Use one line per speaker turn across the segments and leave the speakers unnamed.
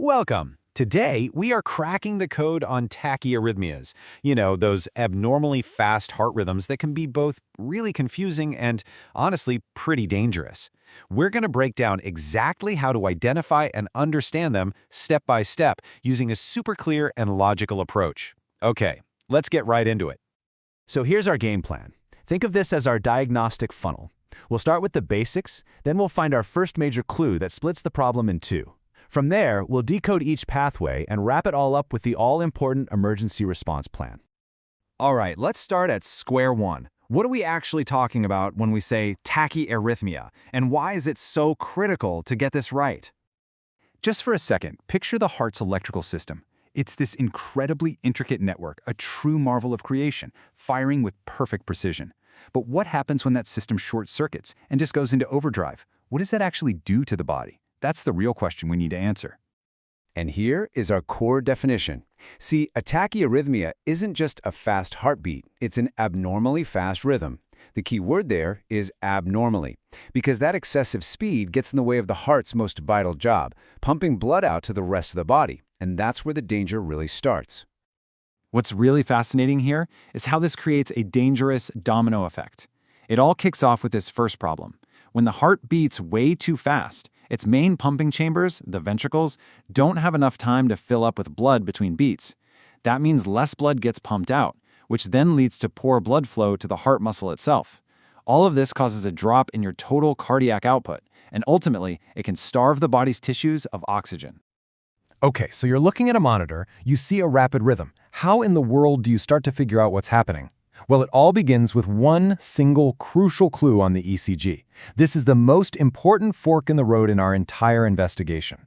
Welcome! Today, we are cracking the code on tachyarrhythmias. You know, those abnormally fast heart rhythms that can be both really confusing and, honestly, pretty dangerous. We're going to break down exactly how to identify and understand them step by step using a super clear and logical approach. Okay, let's get right into it.
So here's our game plan. Think of this as our diagnostic funnel. We'll start with the basics, then we'll find our first major clue that splits the problem in two. From there, we'll decode each pathway and wrap it all up with the all-important emergency response plan.
All right, let's start at square one. What are we actually talking about when we say tachyarrhythmia, and why is it so critical to get this right? Just for a second, picture the heart's electrical system. It's this incredibly intricate network, a true marvel of creation, firing with perfect precision. But what happens when that system short circuits and just goes into overdrive? What does that actually do to the body? That's the real question we need to answer.
And here is our core definition. See, a tachyarrhythmia isn't just a fast heartbeat, it's an abnormally fast rhythm. The key word there is abnormally, because that excessive speed gets in the way of the heart's most vital job, pumping blood out to the rest of the body, and that's where the danger really starts.
What's really fascinating here is how this creates a dangerous domino effect. It all kicks off with this first problem. When the heart beats way too fast, its main pumping chambers, the ventricles, don't have enough time to fill up with blood between beats. That means less blood gets pumped out, which then leads to poor blood flow to the heart muscle itself. All of this causes a drop in your total cardiac output, and ultimately, it can starve the body's tissues of oxygen.
Okay, so you're looking at a monitor, you see a rapid rhythm. How in the world do you start to figure out what's happening? Well, it all begins with one single crucial clue on the ECG. This is the most important fork in the road in our entire investigation.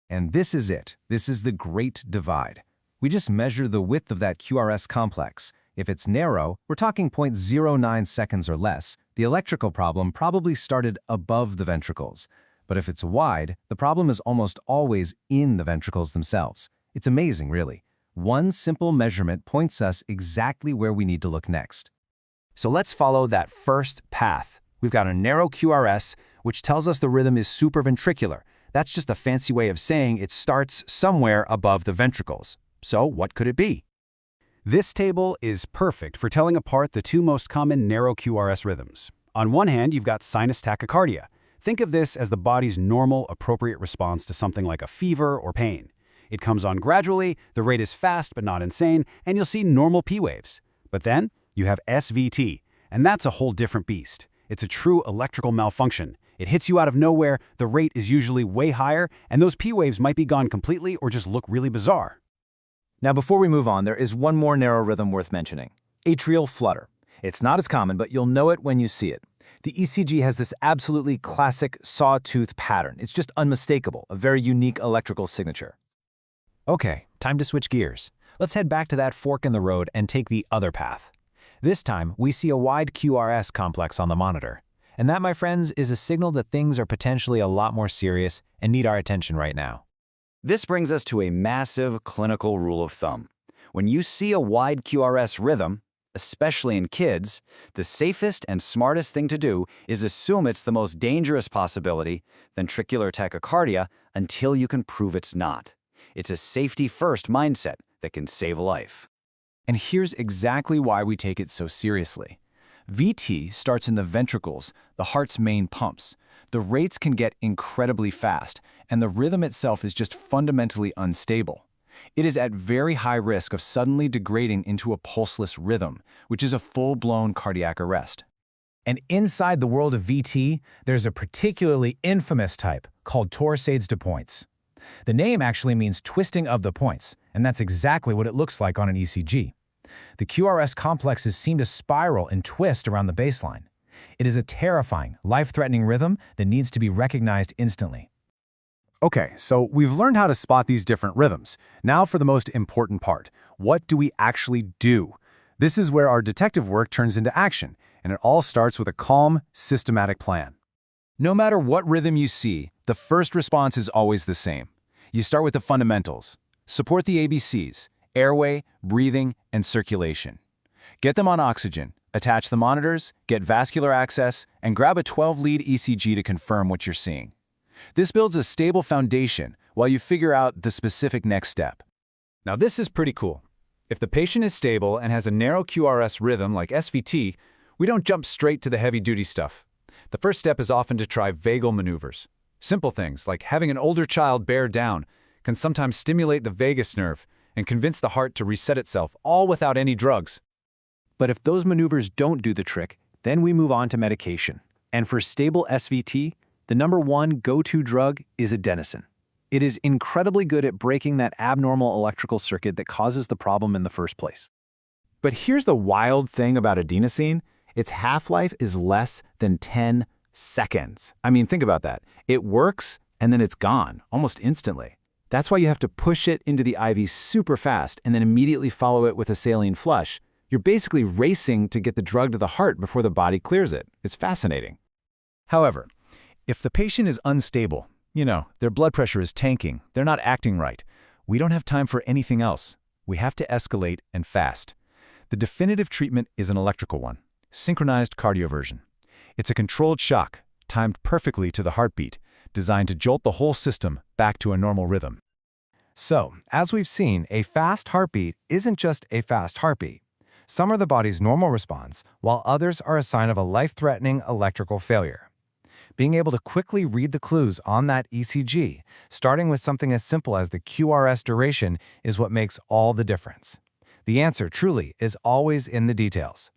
And this is it. This is the great divide. We just measure the width of that QRS complex. If it's narrow, we're talking 0.09 seconds or less. The electrical problem probably started above the ventricles. But if it's wide, the problem is almost always in the ventricles themselves. It's amazing, really. One simple measurement points us exactly where we need to look next.
So let's follow that first path. We've got a narrow QRS, which tells us the rhythm is supraventricular. That's just a fancy way of saying it starts somewhere above the ventricles. So what could it be?
This table is perfect for telling apart the two most common narrow QRS rhythms. On one hand, you've got sinus tachycardia. Think of this as the body's normal, appropriate response to something like a fever or pain. It comes on gradually, the rate is fast but not insane, and you'll see normal P waves. But then, you have SVT, and that's a whole different beast. It's a true electrical malfunction. It hits you out of nowhere, the rate is usually way higher, and those P waves might be gone completely or just look really bizarre.
Now before we move on, there is one more narrow rhythm worth mentioning. Atrial flutter. It's not as common, but you'll know it when you see it. The ECG has this absolutely classic sawtooth pattern. It's just unmistakable, a very unique electrical signature.
Okay, time to switch gears. Let's head back to that fork in the road and take the other path. This time, we see a wide QRS complex on the monitor. And that, my friends, is a signal that things are potentially a lot more serious and need our attention right now.
This brings us to a massive clinical rule of thumb. When you see a wide QRS rhythm, especially in kids, the safest and smartest thing to do is assume it's the most dangerous possibility, ventricular tachycardia, until you can prove it's not. It's a safety-first mindset that can save a life.
And here's exactly why we take it so seriously. VT starts in the ventricles, the heart's main pumps. The rates can get incredibly fast, and the rhythm itself is just fundamentally unstable. It is at very high risk of suddenly degrading into a pulseless rhythm, which is a full-blown cardiac arrest.
And inside the world of VT, there's a particularly infamous type called torsades de pointes. The name actually means twisting of the points, and that's exactly what it looks like on an ECG. The QRS complexes seem to spiral and twist around the baseline. It is a terrifying, life-threatening rhythm that needs to be recognized instantly.
Okay, so we've learned how to spot these different rhythms. Now for the most important part. What do we actually do? This is where our detective work turns into action, and it all starts with a calm, systematic plan. No matter what rhythm you see, the first response is always the same. You start with the fundamentals. Support the ABCs, airway, breathing, and circulation. Get them on oxygen, attach the monitors, get vascular access, and grab a 12-lead ECG to confirm what you're seeing.
This builds a stable foundation while you figure out the specific next step.
Now this is pretty cool. If the patient is stable and has a narrow QRS rhythm like SVT, we don't jump straight to the heavy-duty stuff. The first step is often to try vagal maneuvers. Simple things like having an older child bear down can sometimes stimulate the vagus nerve and convince the heart to reset itself, all without any drugs.
But if those maneuvers don't do the trick, then we move on to medication. And for stable SVT, the number one go-to drug is adenosine. It is incredibly good at breaking that abnormal electrical circuit that causes the problem in the first place.
But here's the wild thing about adenosine. Its half-life is less than 10 seconds. I mean, think about that. It works, and then it's gone, almost instantly. That's why you have to push it into the IV super fast and then immediately follow it with a saline flush. You're basically racing to get the drug to the heart before the body clears it. It's fascinating.
However, if the patient is unstable, their blood pressure is tanking, they're not acting right, we don't have time for anything else. We have to escalate and fast. The definitive treatment is an electrical one, synchronized cardioversion. It's a controlled shock, timed perfectly to the heartbeat, designed to jolt the whole system back to a normal rhythm.
So, as we've seen, a fast heartbeat isn't just a fast heartbeat. Some are the body's normal response, while others are a sign of a life-threatening electrical failure. Being able to quickly read the clues on that ECG, starting with something as simple as the QRS duration, is what makes all the difference. The answer, truly, is always in the details.